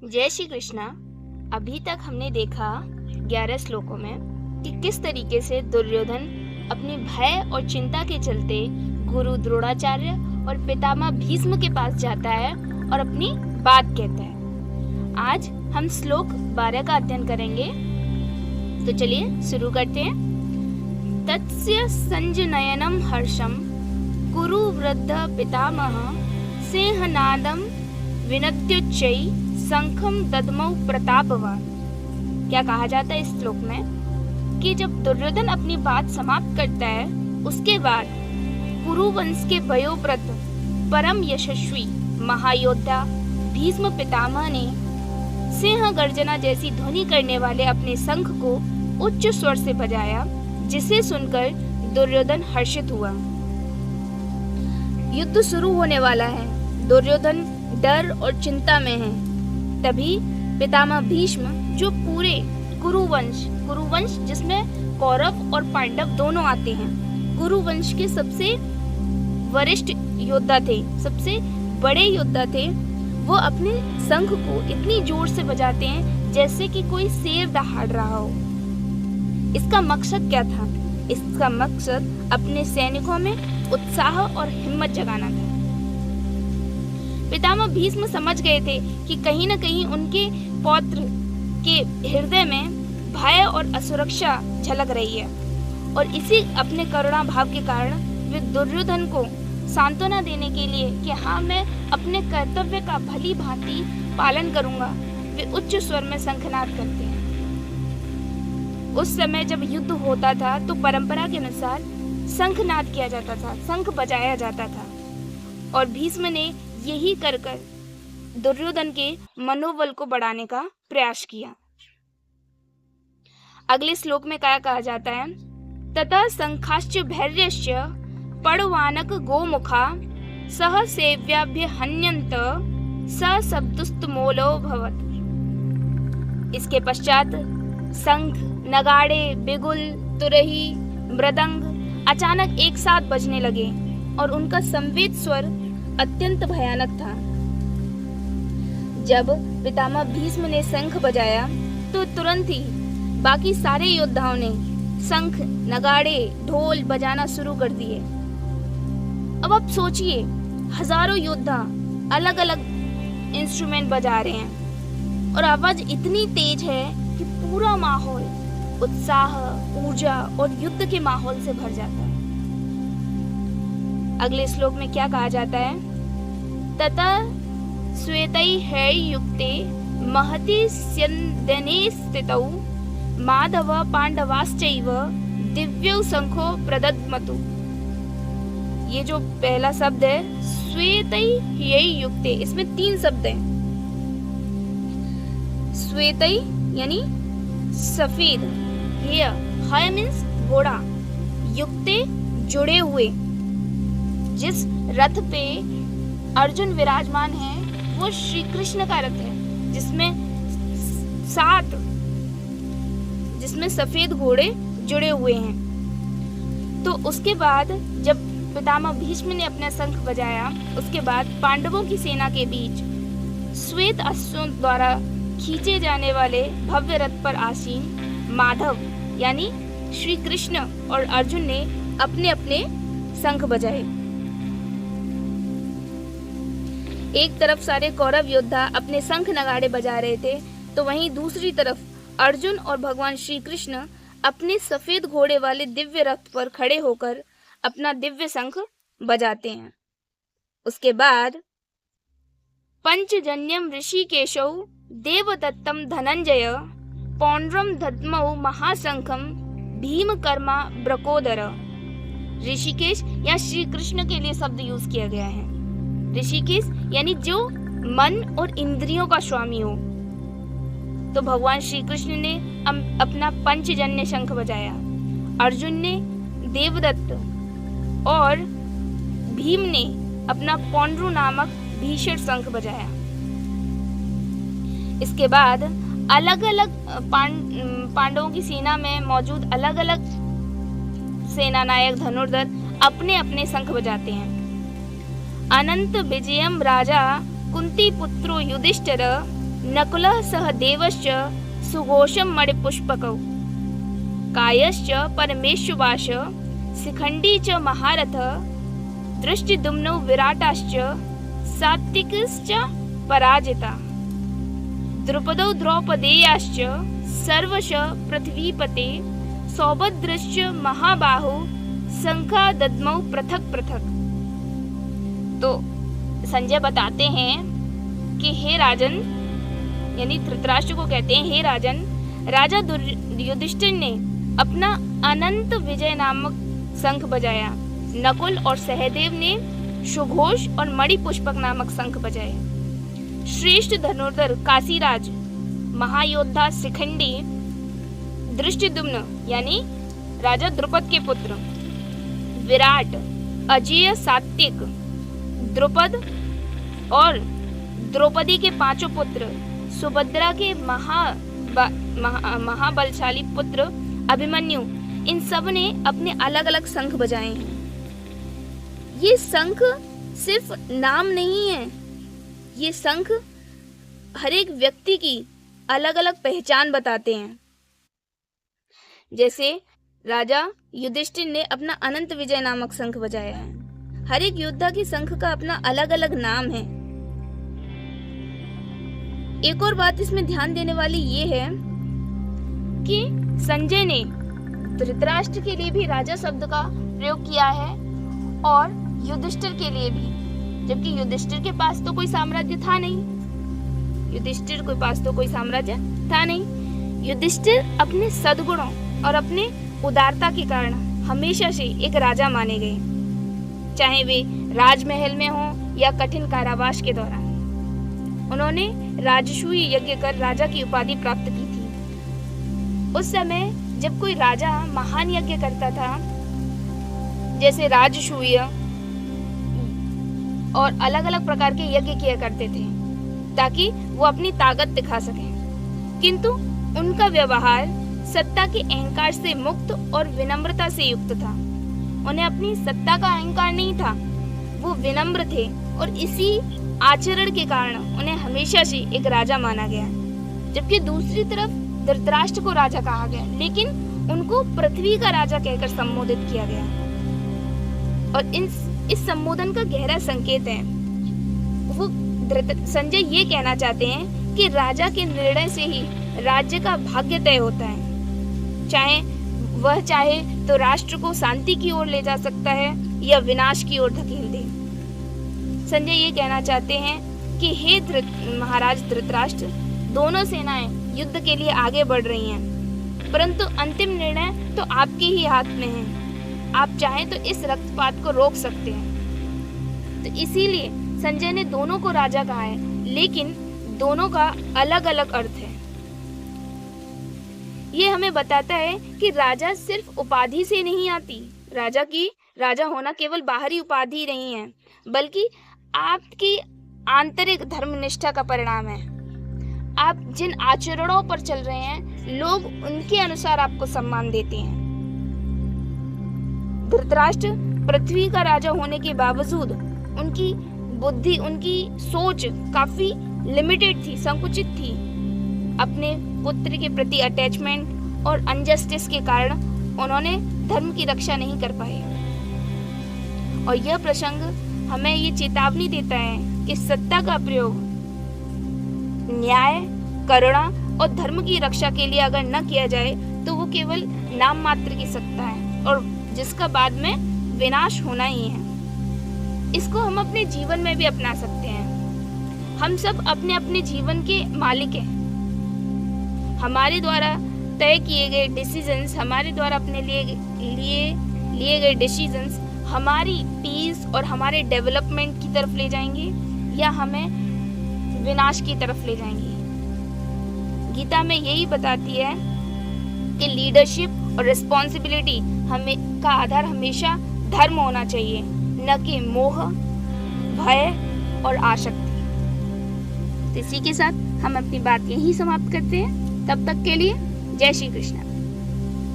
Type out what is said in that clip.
जय श्री कृष्णा। अभी तक हमने देखा 11 श्लोकों में कि किस तरीके से दुर्योधन अपनी भय और चिंता के चलते गुरु द्रोणाचार्य और पितामह भीष्म के पास जाता है और अपनी बात कहता है। आज हम श्लोक 12 का अध्ययन करेंगे, तो चलिए शुरू करते हैं। तस्य संजनयनम हर्षम कुरु वृद्ध पितामह सिंहनादम विनत्युच्चै शंखम दद्मौ प्रतापवान। क्या कहा जाता है इस श्लोक में कि जब दुर्योधन अपनी बात समाप्त करता है, उसके बाद कुरु वंश के वयोवृद्ध परम यशस्वी महायोद्धा भीष्म पितामह ने सिंह गर्जना जैसी ध्वनि करने वाले अपने शंख को उच्च स्वर से बजाया, जिसे सुनकर दुर्योधन हर्षित हुआ। युद्ध शुरू होने वाला है। दुर्योधन डर और चिंता में है। तभी पितामह भीष्म, जो पूरे कुरुवंश जिसमें कौरव और पांडव दोनों आते हैं, कुरुवंश के सबसे वरिष्ठ योद्धा थे, सबसे बड़े योद्धा थे, वो अपने शंख को इतनी जोर से बजाते हैं जैसे कि कोई शेर दहाड़ रहा हो। इसका मकसद क्या था? इसका मकसद अपने सैनिकों में उत्साह और हिम्मत जगाना था। पितामह भीष्म समझ गए थे कि कहीं न कहीं उनके पौत्र के हृदय में भय और असुरक्षा झलक रही है, और इसी अपने करुणा भाव के कारण वे दुर्योधन को सांत्वना देने के लिए कि हाँ, मैं अपने कर्तव्य का भली भांति पालन करूंगा, वे उच्च स्वर में शंखनाद करते हैं। उस समय जब युद्ध होता था तो परंपरा के अनुसार शंखनाद किया जाता था, शंख बजाया जाता था, और भीष्म ने यही कर दुर्योधन के मनोबल को बढ़ाने का प्रयास किया। अगले श्लोक में क्या कहा जाता है? ततः शंखाश्च भैर्यश्च पड़वानक गोमुखा सह सेव्याभ्य हन्यन्त स शब्दुस्तमोलो भवत्। इसके पश्चात शंख, नगाड़े, बिगुल, तुरही, मृदंग अचानक एक साथ बजने लगे और उनका संवेद स्वर अत्यंत भयानक था। जब पितामह भीष्म ने शंख बजाया तो तुरंत ही बाकी सारे योद्धाओं ने शंख, नगाड़े, ढोल बजाना शुरू कर दिए। अब आप सोचिए, हजारों योद्धा अलग अलग इंस्ट्रूमेंट बजा रहे हैं और आवाज इतनी तेज है कि पूरा माहौल उत्साह, ऊर्जा और युद्ध के माहौल से भर जाता है। अगले श्लोक में क्या कहा जाता है? ततः श्वेतैर्युक्ते महति स्यन्दने स्थितौ माधव पांडवाश्चैव दिव्यौ शंखो प्रदद्मतु। ये जो पहला शब्द है श्वेतैर्युक्ते, इसमें 3 शब्द हैं। श्वेतै यानी सफेद, हय मीन्स घोड़ा, युक्ते जुड़े हुए। जिस रथ पे अर्जुन विराजमान है वो श्री कृष्ण का रथ है, जिसमें सफेद घोड़े जुड़े हुए हैं। तो उसके बाद जब पितामह भीष्म ने अपना शंख बजाया, उसके बाद पांडवों की सेना के बीच श्वेत अश्वों द्वारा खींचे जाने वाले भव्य रथ पर आसीन माधव यानी श्री कृष्ण और अर्जुन ने अपने अपने शंख बजाए। एक तरफ सारे कौरव योद्धा अपने शंख नगाड़े बजा रहे थे, तो वहीं दूसरी तरफ अर्जुन और भगवान श्री कृष्ण अपने सफेद घोड़े वाले दिव्य रथ पर खड़े होकर अपना दिव्य शंख बजाते हैं। उसके बाद पंचजन्यम ऋषिकेशौ देवदत्तम धनंजय पौंड्रम दद्मौ महाशंखम भीमकर्मा ब्रकोदर। ऋषिकेश या श्री कृष्ण के लिए शब्द यूज किया गया है। ऋषिकेश यानी जो मन और इंद्रियों का स्वामी हो। तो भगवान श्री कृष्ण ने अपना पंचजन्य शंख बजाया, अर्जुन ने देवदत्त और भीम ने अपना पौंड्रू नामक भीषण शंख बजाया। इसके बाद अलग अलग पांडवों की सेना में मौजूद अलग अलग सेना नायक धनुर्धर अपने अपने शंख बजाते हैं। अनंत विजयम राजा कुंती पुत्रो युधिष्ठिर नकुलः सह देवश्च सुघोषं मणिपुष्पकौ कायश्च परमेश्वाश शिखण्डी च महारथ दृष्टिदुम्नौ विराटाश्च सात्विकश्च पराजिता द्रुपदौ द्रौपदेयाश्च सर्वश पृथ्वीपते सौभद्रश्च महाबाहु शंखा दद्मौ पृथक पृथक। तो संजय बताते हैं कि हे राजन, यानी धृतराष्ट्र को कहते हैं, हे राजन, राजा युधिष्ठिर ने अपना अनंत विजय नामक शंख बजाया। नकुल और सहदेव ने सुघोष और मणिपुष्पक नामक शंख बजाए। श्रेष्ठ धनुर्धर काशीराज, महायोद्धा शिखंडी, दृष्टिदुम्न यानी राजा द्रुपद के पुत्र, विराट, अजेय सात्विक, द्रुपद और द्रौपदी के पांचों पुत्र, सुभद्रा के महाबलशाली पुत्र अभिमन्यु, इन सब ने अपने अलग अलग शंख बजाए हैं। ये शंख सिर्फ नाम नहीं है, ये शंख हर एक व्यक्ति की अलग अलग पहचान बताते हैं। जैसे राजा युधिष्ठिर ने अपना अनंत विजय नामक शंख बजाया है। हर एक योद्धा के शंख का अपना अलग अलग नाम है। एक और बात इसमें ध्यान देने वाली ये है कि संजय ने धृतराष्ट्र के लिए भी राजा शब्द का प्रयोग किया है और युधिष्ठिर के लिए भी, जबकि युधिष्ठिर के पास तो कोई साम्राज्य था नहीं। युधिष्ठिर अपने सद्गुणों और अपने उदारता के कारण हमेशा से एक राजा माने गए, चाहे वे राजमहल में हो या कठिन कारावास के दौरान। उन्होंने राजसूय यज्ञ कर राजा की उपाधि प्राप्त की थी। उस समय जब कोई राजा महान यज्ञ करता था, जैसे राजसूय और अलग अलग प्रकार के यज्ञ किया करते थे ताकि वो अपनी ताकत दिखा सकें, किंतु उनका व्यवहार सत्ता के अहंकार से मुक्त और विनम्रता से युक्त था। उन्हें अपनी सत्ता का अहंकार नहीं था, वो विनम्र थे और इसी आचरण के कारण उन्हें हमेशा से एक राजा माना गया। जबकि दूसरी तरफ धृतराष्ट्र को राजा कहा गया, लेकिन उनको पृथ्वी का राजा कहकर संबोधित किया गया। और इस संबोधन का गहरा संकेत है। वो संजय ये कहना चाहते हैं कि राजा के निर्णय से ही राज्य का भाग्य तय होता है। चाहे तो राष्ट्र को शांति की ओर ले जा सकता है या विनाश की ओर धकेल दे। संजय ये कहना चाहते हैं कि हे महाराज धृतराष्ट्र, दोनों सेनाएं युद्ध के लिए आगे बढ़ रही हैं, परंतु अंतिम निर्णय तो आपके ही हाथ में है। आप चाहें तो इस रक्तपात को रोक सकते हैं। तो इसीलिए संजय ने दोनों को राजा कहा है, लेकिन दोनों का अलग अलग अर्थ है। ये हमें बताता है कि राजा सिर्फ उपाधि से नहीं आती। राजा होना केवल बाहरी उपाधि नहीं है, बल्कि आपकी आंतरिक धर्मनिष्ठा का परिणाम है। आप जिन आचरणों पर चल रहे हैं, लोग उनके अनुसार आपको सम्मान देते हैं। धृतराष्ट्र पृथ्वी का राजा होने के बावजूद उनकी बुद्धि, उनकी सोच काफी लिमिटेड थी, संकुचित थी। अपने पुत्र के प्रति अटैचमेंट और अनजस्टिस के कारण उन्होंने धर्म की रक्षा नहीं कर पाए। और यह प्रसंग हमें ये चेतावनी देता है कि सत्ता का प्रयोग न्याय, करुणा और धर्म की रक्षा के लिए अगर न किया जाए तो वो केवल नाम मात्र की सत्ता है और जिसका बाद में विनाश होना ही है। इसको हम अपने जीवन में भी अपना सकते हैं। हम सब अपने अपने जीवन के मालिक हैं। हमारे द्वारा तय किए गए डिसीजंस, हमारे द्वारा अपने लिए गए डिसीजंस हमारी पीस और हमारे डेवलपमेंट की तरफ ले जाएंगे या हमें विनाश की तरफ ले जाएंगे। गीता में यही बताती है कि लीडरशिप और रिस्पॉन्सिबिलिटी का आधार हमेशा धर्म होना चाहिए, न कि मोह, भय और आसक्ति। तो इसी के साथ हम अपनी बात यहीं समाप्त करते हैं। तब तक के लिए जय श्री कृष्ण।